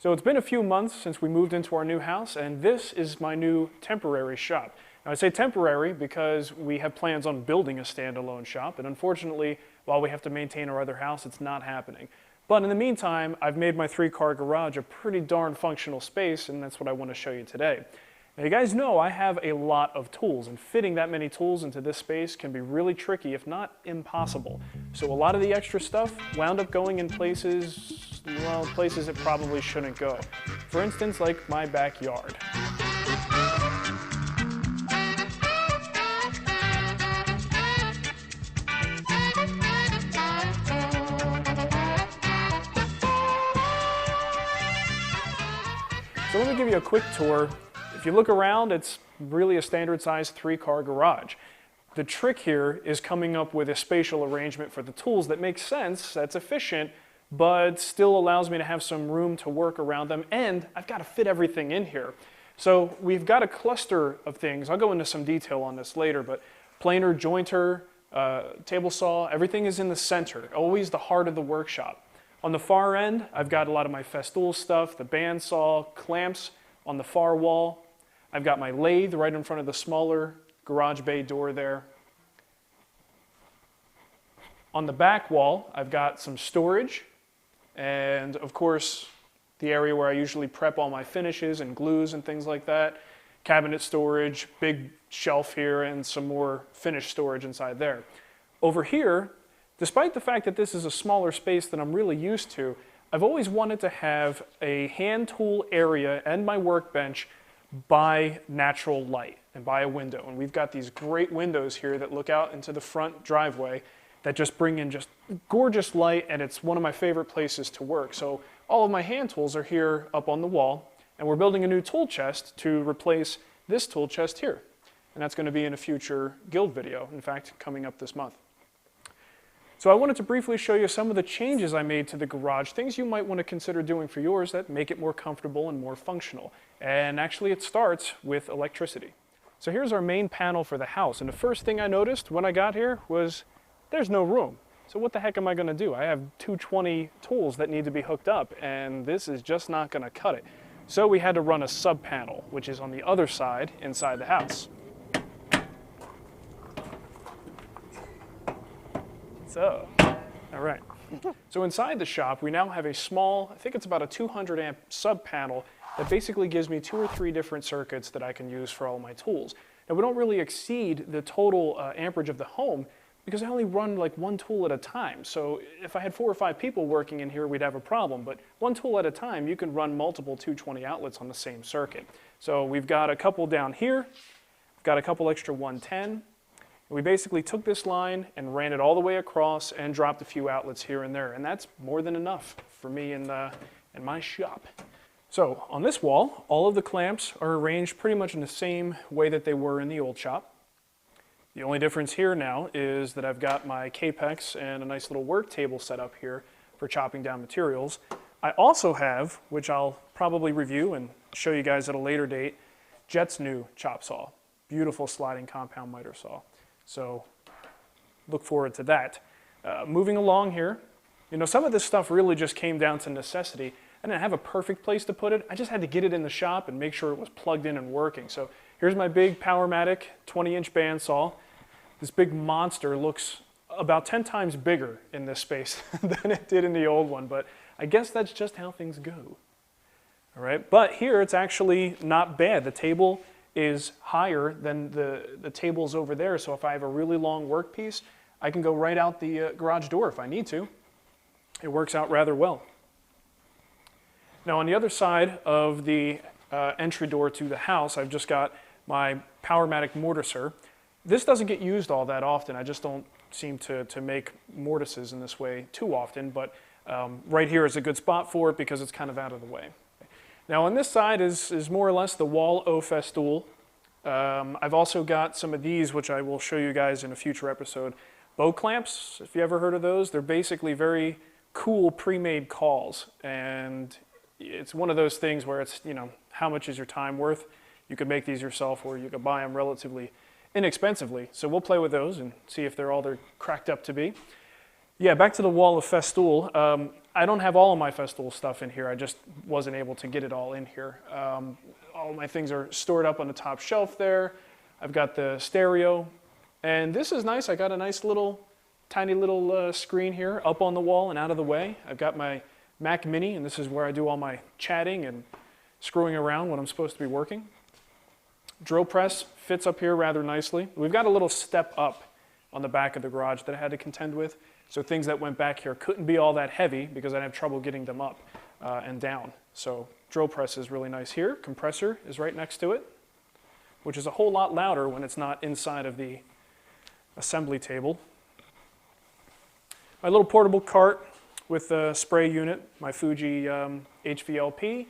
So it's been a few months since we moved into our new house, and this is my new temporary shop. Now I say temporary because we have plans on building a standalone shop, and unfortunately, while we have to maintain our other house, it's not happening. But in the meantime, I've made my 3-car garage a pretty darn functional space, and that's what I want to show you today. Now you guys know I have a lot of tools, and fitting that many tools into this space can be really tricky, if not impossible. So a lot of the extra stuff wound up going in places, well, places it probably shouldn't go. For instance, like my backyard. So let me give you a quick tour. If you look around, it's really a standard size 3-car garage. The trick here is coming up with a spatial arrangement for the tools that makes sense, that's efficient, but still allows me to have some room to work around them, and I've got to fit everything in here. So we've got a cluster of things. I'll go into some detail on this later, but planer, jointer, table saw, everything is in the center, always the heart of the workshop. On the far end, I've got a lot of my festool stuff, the bandsaw, clamps on the far wall. I've got my lathe right in front of the smaller garage bay door there. On the back wall, I've got some storage, and of course, the area where I usually prep all my finishes and glues and things like that. Cabinet storage, big shelf here, and some more finished storage inside there. Over here, despite the fact that this is a smaller space than I'm really used to, I've always wanted to have a hand tool area and my workbench by natural light and by a window. And we've got these great windows here that look out into the front driveway that just bring in just gorgeous light, and it's one of my favorite places to work. So all of my hand tools are here up on the wall, and we're building a new tool chest to replace this tool chest here. And that's going to be in a future guild video, in fact, coming up this month. So I wanted to briefly show you some of the changes I made to the garage, things you might want to consider doing for yours that make it more comfortable and more functional. And actually it starts with electricity. So here's our main panel for the house, and the first thing I noticed when I got here was there's no room. So what the heck am I going to do? I have 220 tools that need to be hooked up, and this is just not going to cut it. So we had to run a sub panel, which is on the other side inside the house. All right. So inside the shop, we now have a small, I think it's about a 200 amp sub panel that basically gives me 2 or 3 different circuits that I can use for all my tools. Now we don't really exceed the total amperage of the home because I only run like 1 tool at a time. So if I had 4 or 5 people working in here, we'd have a problem. But 1 tool at a time, you can run multiple 220 outlets on the same circuit. So we've got a couple down here, we've got a couple extra 110. We basically took this line and ran it all the way across and dropped a few outlets here and there, and that's more than enough for me in my shop. So on this wall, all of the clamps are arranged pretty much in the same way that they were in the old shop. The only difference here now is that I've got my Capex and a nice little work table set up here for chopping down materials. I also have, which I'll probably review and show you guys at a later date, Jet's new chop saw. Beautiful sliding compound miter saw. So look forward to that. Moving along here, you know, some of this stuff really just came down to necessity. I didn't have a perfect place to put it. I just had to get it in the shop and make sure it was plugged in and working. So here's my big Powermatic 20-inch bandsaw. This big monster looks about 10 times bigger in this space than it did in the old one, but I guess that's just how things go. All right, but here it's actually not bad. The table is higher than the tables over there, so if I have a really long workpiece, I can go right out the garage door if I need to. It works out rather well. Now on the other side of the entry door to the house, I've just got my Powermatic mortiser. This doesn't get used all that often. I just don't seem to make mortises in this way too often, but right here is a good spot for it because it's kind of out of the way. Now on this side is more or less the wall O festool. I've also got some of these, which I will show you guys in a future episode. Bow clamps, if you ever heard of those, they're basically very cool pre-made cauls. And it's one of those things where it's, you know, how much is your time worth? You could make these yourself or you could buy them relatively inexpensively. So we'll play with those and see if they're all they're cracked up to be. Yeah, back to the wall of festool. I don't have all of my Festool stuff in here. I just wasn't able to get it all in here. All my things are stored up on the top shelf there. I've got the stereo. And this is nice. I got a nice little, tiny little screen here up on the wall and out of the way. I've got my Mac Mini, and this is where I do all my chatting and screwing around when I'm supposed to be working. Drill press fits up here rather nicely. We've got a little step up on the back of the garage that I had to contend with. So things that went back here couldn't be all that heavy because I'd have trouble getting them up and down. So drill press is really nice here. Compressor is right next to it, which is a whole lot louder when it's not inside of the assembly table. My little portable cart with a spray unit, my Fuji HVLP.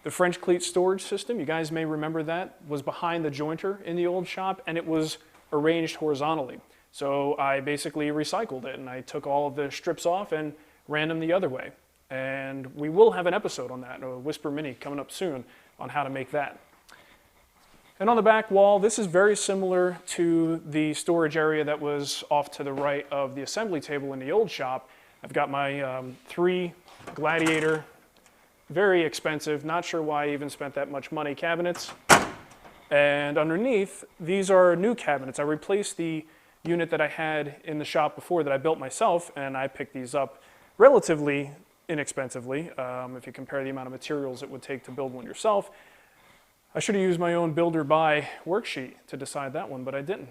The French cleat storage system, you guys may remember that, was behind the jointer in the old shop, and it was arranged horizontally. So I basically recycled it, and I took all of the strips off and ran them the other way. And we will have an episode on that, a Whisper Mini coming up soon on how to make that. And on the back wall, this is very similar to the storage area that was off to the right of the assembly table in the old shop. I've got my 3 Gladiator, very expensive, not sure why I even spent that much money, cabinets. And underneath, these are new cabinets. I replaced the unit that I had in the shop before that I built myself, and I picked these up relatively inexpensively. If you compare the amount of materials it would take to build one yourself. I should have used my own builder buy worksheet to decide that one, but I didn't.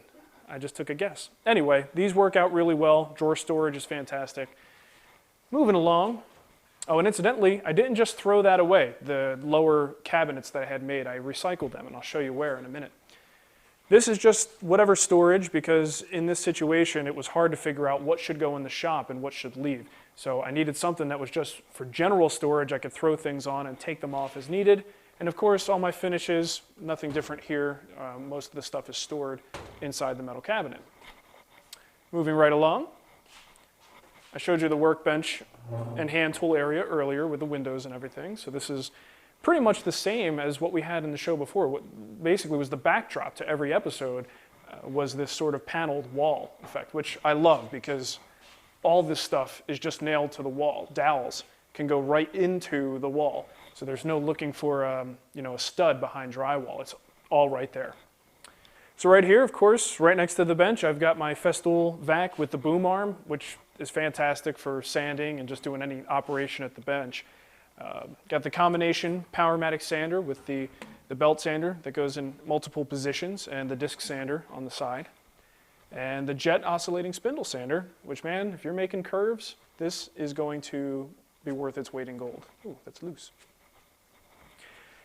I just took a guess. Anyway, these work out really well. Drawer storage is fantastic. Moving along. Oh, and incidentally, I didn't just throw that away, the lower cabinets that I had made. I recycled them, and I'll show you where in a minute. This is just whatever storage, because in this situation, it was hard to figure out what should go in the shop and what should leave. So I needed something that was just for general storage. I could throw things on and take them off as needed. And of course, all my finishes, nothing different here. Most of the stuff is stored inside the metal cabinet. Moving right along. I showed you the workbench and hand tool area earlier with the windows and everything. So this is pretty much the same as what we had in the show before. What basically was the backdrop to every episode was this sort of paneled wall effect, which I love because all this stuff is just nailed to the wall. Dowels can go right into the wall. So there's no looking for a stud behind drywall. It's all right there. So right here, of course, right next to the bench, I've got my Festool vac with the boom arm, which is fantastic for sanding and just doing any operation at the bench. Got the combination Powermatic sander with the belt sander that goes in multiple positions and the disc sander on the side. And the jet oscillating spindle sander, which, man, if you're making curves, this is going to be worth its weight in gold. Ooh, that's loose.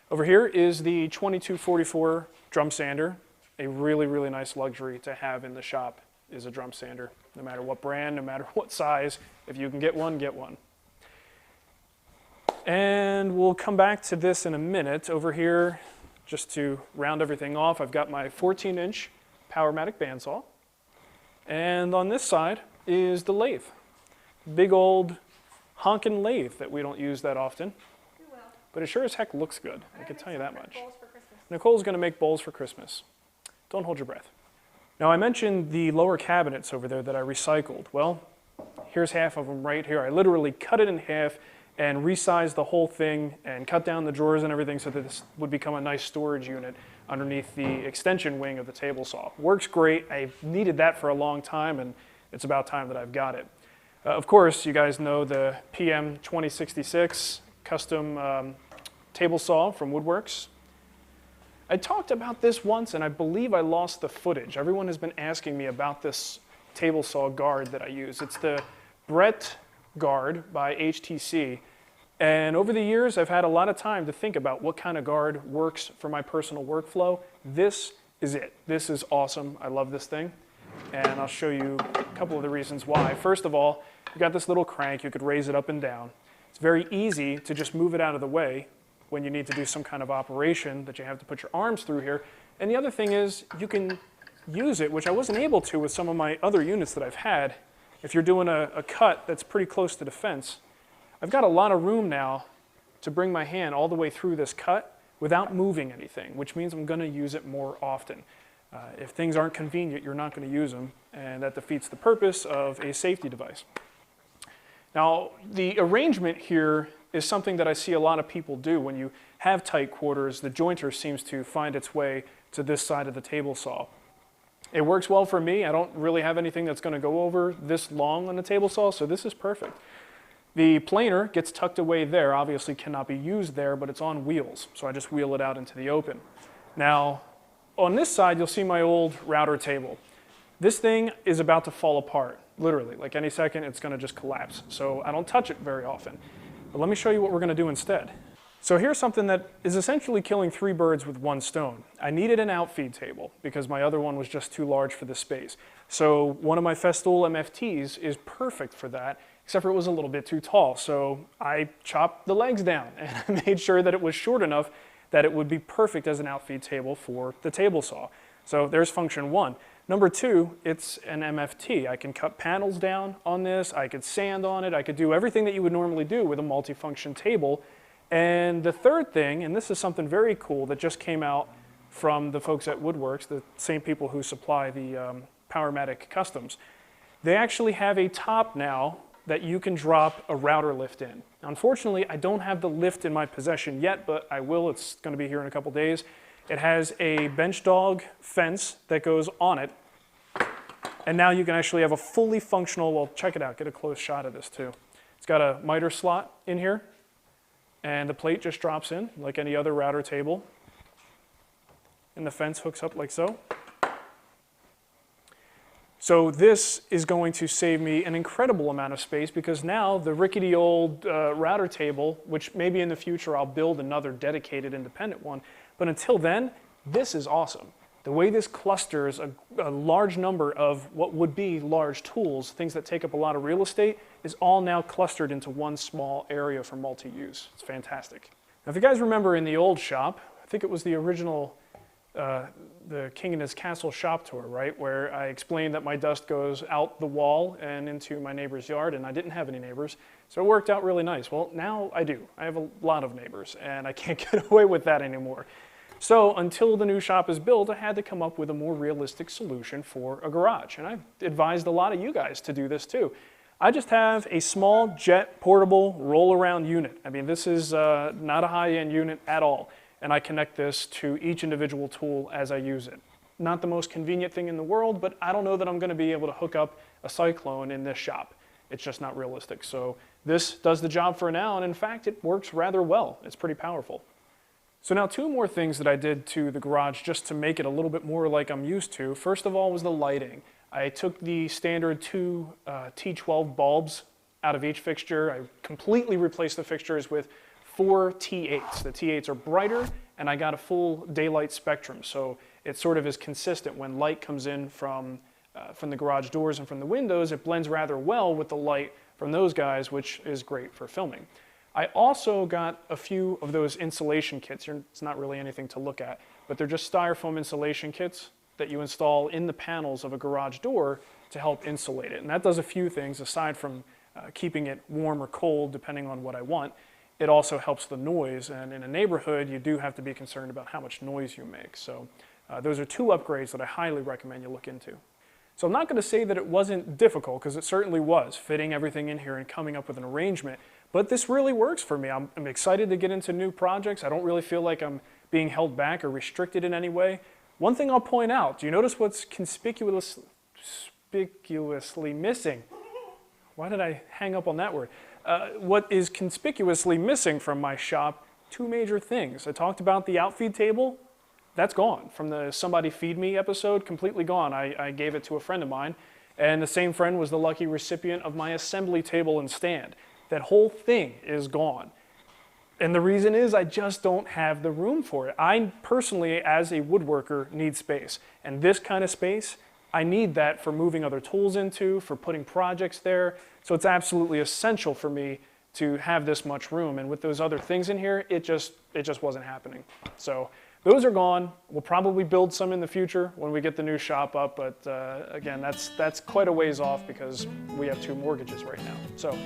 Over here is the 2244 drum sander. A really, really nice luxury to have in the shop is a drum sander. No matter what brand, no matter what size, if you can get one, get one. And we'll come back to this in a minute. Over here, just to round everything off, I've got my 14-inch Powermatic bandsaw. And on this side is the lathe. Big old honkin' lathe that we don't use that often. But it sure as heck looks good, I can tell you that much. Nicole's going to make bowls for Christmas. Don't hold your breath. Now, I mentioned the lower cabinets over there that I recycled. Well, here's half of them right here. I literally cut it in half and resized the whole thing and cut down the drawers and everything so that this would become a nice storage unit underneath the extension wing of the table saw. Works great. I've needed that for a long time, and it's about time that I've got it. Of course, you guys know the PM 2066 custom table saw from Woodworks. I talked about this once, and I believe I lost the footage. Everyone has been asking me about this table saw guard that I use. It's the Brett guard by HTC. And over the years, I've had a lot of time to think about what kind of guard works for my personal workflow. This is it. This is awesome. I love this thing. And I'll show you a couple of the reasons why. First of all, you've got this little crank. You could raise it up and down. It's very easy to just move it out of the way when you need to do some kind of operation that you have to put your arms through here. And the other thing is you can use it, which I wasn't able to with some of my other units that I've had. If you're doing a cut that's pretty close to the fence, I've got a lot of room now to bring my hand all the way through this cut without moving anything, which means I'm going to use it more often. If things aren't convenient, you're not going to use them, and that defeats the purpose of a safety device. Now, the arrangement here is something that I see a lot of people do. When you have tight quarters, the jointer seems to find its way to this side of the table saw. It works well for me. I don't really have anything that's going to go over this long on the table saw, so this is perfect. The planer gets tucked away there, obviously cannot be used there, but it's on wheels, so I just wheel it out into the open. Now, on this side, you'll see my old router table. This thing is about to fall apart, literally. Like any second, it's going to just collapse, so I don't touch it very often. But let me show you what we're going to do instead. So here's something that is essentially killing 3 birds with 1 stone. I needed an outfeed table because my other one was just too large for the space. So one of my Festool MFTs is perfect for that, except for it was a little bit too tall. So I chopped the legs down and made sure that it was short enough that it would be perfect as an outfeed table for the table saw. So there's function 1. Number 2, it's an MFT. I can cut panels down on this, I could sand on it, I could do everything that you would normally do with a multifunction table. And the third thing, and this is something very cool that just came out from the folks at Woodworks, the same people who supply the Powermatic Customs, they actually have a top now that you can drop a router lift in. Unfortunately, I don't have the lift in my possession yet, but I will. It's going to be here in a couple days. It has a bench dog fence that goes on it, and now you can actually have a fully functional, well, check it out, get a close shot of this too. It's got a miter slot in here, and the plate just drops in like any other router table, and the fence hooks up like so. So this is going to save me an incredible amount of space because now the rickety old router table, which maybe in the future I'll build another dedicated independent one, but until then, this is awesome. The way this clusters a large number of what would be large tools, things that take up a lot of real estate, is all now clustered into one small area for multi-use. It's fantastic. Now, if you guys remember in the old shop, I think it was the original the King and His Castle shop tour, right? Where I explained that my dust goes out the wall and into my neighbor's yard, and I didn't have any neighbors, so it worked out really nice. Well, now I do. I have a lot of neighbors, and I can't get away with that anymore. So until the new shop is built, I had to come up with a more realistic solution for a garage, and I've advised a lot of you guys to do this too. I just have a small jet portable roll-around unit. I mean, this is not a high-end unit at all. And I connect this to each individual tool as I use it. Not the most convenient thing in the world, but I don't know that I'm going to be able to hook up a Cyclone in this shop. It's just not realistic. So this does the job for now, and in fact, it works rather well. It's pretty powerful. So now 2 more things that I did to the garage just to make it a little bit more like I'm used to. First of all was the lighting. I took the standard 2 T12 bulbs out of each fixture. I completely replaced the fixtures with 4 T8s. The T8s are brighter, and I got a full daylight spectrum, so it sort of is consistent. When light comes in from the garage doors and from the windows, it blends rather well with the light from those guys, which is great for filming. I also got a few of those insulation kits. It's not really anything to look at, but they're just styrofoam insulation kits that you install in the panels of a garage door to help insulate it. And that does a few things aside from keeping it warm or cold, depending on what I want. It also helps the noise, and in a neighborhood, you do have to be concerned about how much noise you make. So those are 2 upgrades that I highly recommend you look into. So I'm not going to say that it wasn't difficult, because it certainly was, fitting everything in here and coming up with an arrangement, but this really works for me. I'm excited to get into new projects. I don't really feel like I'm being held back or restricted in any way. One thing I'll point out, do you notice what's conspicuously missing? Why did I hang up on that word? What is conspicuously missing from my shop, 2 major things. I talked about the outfeed table. That's gone from the Somebody Feed Me episode, completely gone. I gave it to a friend of mine, and the same friend was the lucky recipient of my assembly table and stand. That whole thing is gone. And the reason is I just don't have the room for it. I personally, as a woodworker, need space. And this kind of space, I need that for moving other tools into, for putting projects there. So it's absolutely essential for me to have this much room. And with those other things in here, it just wasn't happening. So those are gone. We'll probably build some in the future when we get the new shop up. But again, that's quite a ways off because we have 2 mortgages right now. So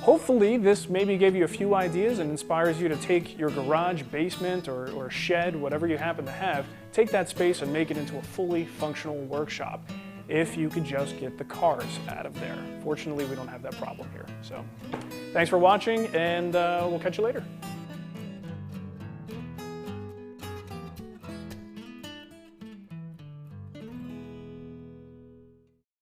hopefully this maybe gave you a few ideas and inspires you to take your garage, basement, or shed, whatever you happen to have, take that space and make it into a fully functional workshop. if you could just get the cars out of there. Fortunately, we don't have that problem here. So thanks for watching, and we'll catch you later.